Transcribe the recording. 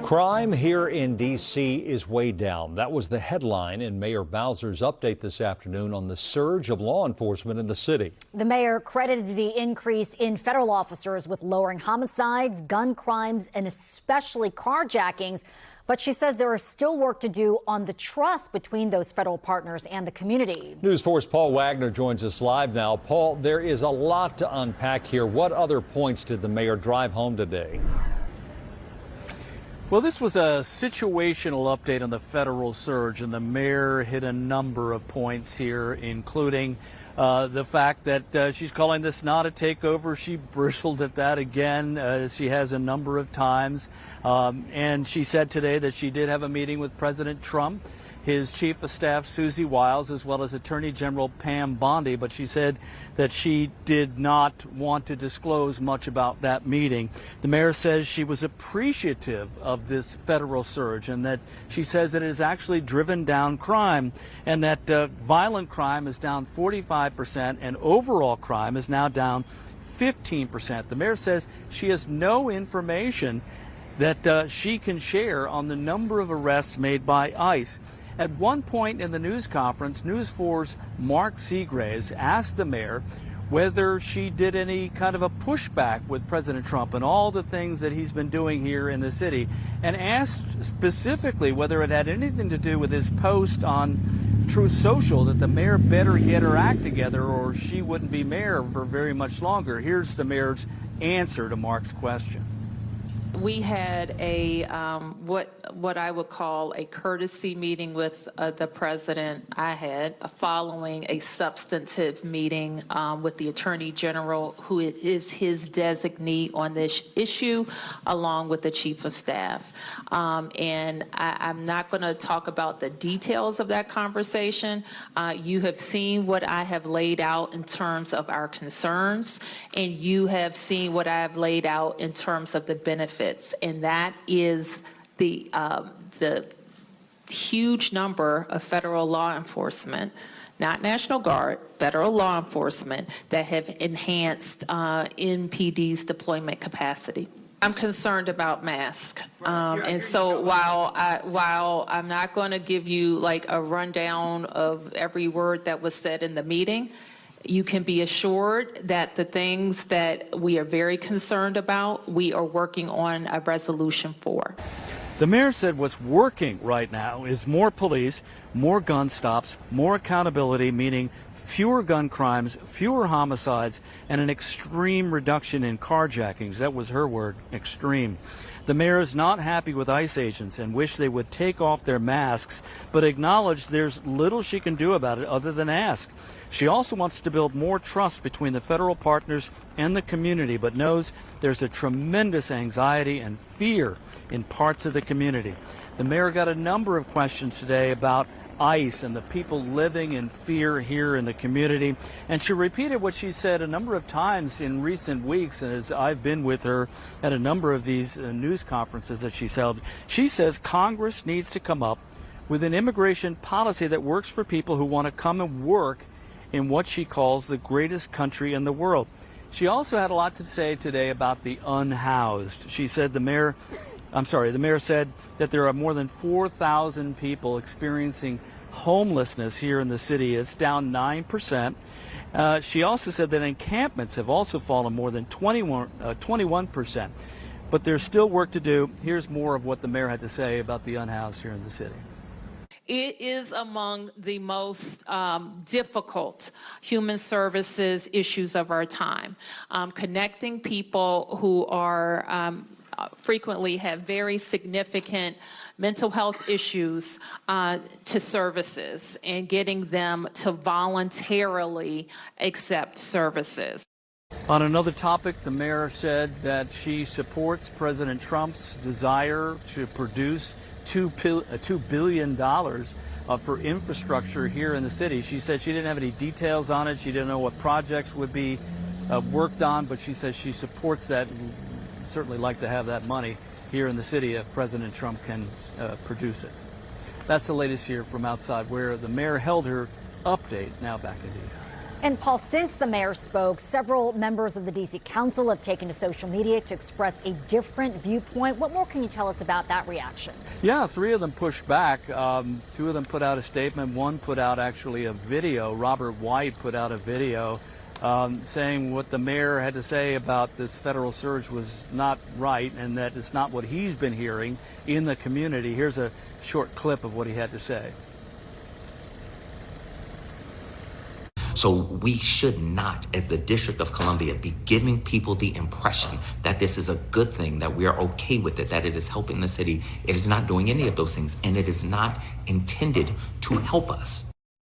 Crime here in D.C. is way down. That was the headline in Mayor Bowser's update this afternoon on the surge of law enforcement in the city. The mayor credited the increase in federal officers with lowering homicides, gun crimes, and especially carjackings. But she says there is still work to do on the trust between those federal partners and the community. News 4's Paul Wagner joins us live now. Paul, there is a lot to unpack here. What other points did the mayor drive home today? Well, this was a situational update on the federal surge, and the mayor hit a number of points here, including the fact that she's calling this not a takeover. She bristled at that again, as she has a number of times. And she said today that she did have a meeting with President Trump, his chief of staff, Susie Wiles, as well as Attorney General Pam Bondi, but she said that she did not want to disclose much about that meeting. The mayor says she was appreciative of this federal surge and that she says that it has actually driven down crime and that violent crime is down 45% and overall crime is now down 15%. The mayor says she has no information that she can share on the number of arrests made by ICE. At one point in the news conference, News 4's Mark Seagraves asked the mayor whether she did any kind of a pushback with President Trump and all the things that he's been doing here in the city, and asked specifically whether it had anything to do with his post on Truth Social that the mayor better get her act together or she wouldn't be mayor for very much longer. Here's the mayor's answer to Mark's question. We had a what I would call a courtesy meeting with the president. I had following a substantive meeting with the Attorney General, who is his designee on this issue, along with the Chief of Staff. And I'm not going to talk about the details of that conversation. You have seen what I have laid out in terms of our concerns, and you have seen what I have laid out in terms of the benefits. And that is the huge number of federal law enforcement, not National Guard, federal law enforcement, that have enhanced NPD's deployment capacity. I'm concerned about masks. And so while I'm not going to give you like a rundown of every word that was said in the meeting, you can be assured that the things that we are very concerned about, we are working on a resolution for. The mayor said what's working right now is more police, more gun stops, more accountability, meaning fewer gun crimes, fewer homicides, and an extreme reduction in carjackings. That was her word, extreme. The mayor is not happy with ICE agents and wish they would take off their masks, but acknowledged there's little she can do about it other than ask. She also wants to build more trust between the federal partners and the community, but knows there's a tremendous anxiety and fear in parts of the community. The mayor got a number of questions today about ICE and the people living in fear here in the community. And she repeated what she said a number of times in recent weeks as I've been with her at a number of these news conferences that she's held. She says Congress needs to come up with an immigration policy that works for people who want to come and work in what she calls the greatest country in the world. She also had a lot to say today about the unhoused. She said the mayor said that there are more than 4,000 people experiencing homelessness here in the city. It's down 9%. She also said that encampments have also fallen more than 21%. But there's still work to do. Here's more of what the mayor had to say about the unhoused here in the city. It is among the most difficult human services issues of our time. Connecting people who are frequently have very significant mental health issues to services and getting them to voluntarily accept services. On another topic, the mayor said that she supports President Trump's desire to produce $2 billion for infrastructure here in the city. She said she didn't have any details on it. She didn't know what projects would be worked on, but she says she supports that and certainly like to have that money here in the city if President Trump can produce it. That's the latest here from outside where the mayor held her update. Now back to you. And Paul, since the mayor spoke, several members of the D.C. Council have taken to social media to express a different viewpoint. What more can you tell us about that reaction? Yeah, 3 of them pushed back. 2 of them put out a statement. 1 put out actually a video. Robert White put out a video saying what the mayor had to say about this federal surge was not right and that it's not what he's been hearing in the community. Here's a short clip of what he had to say. So we should not, as the District of Columbia, be giving people the impression that this is a good thing, that we are okay with it, that it is helping the city. It is not doing any of those things, and it is not intended to help us.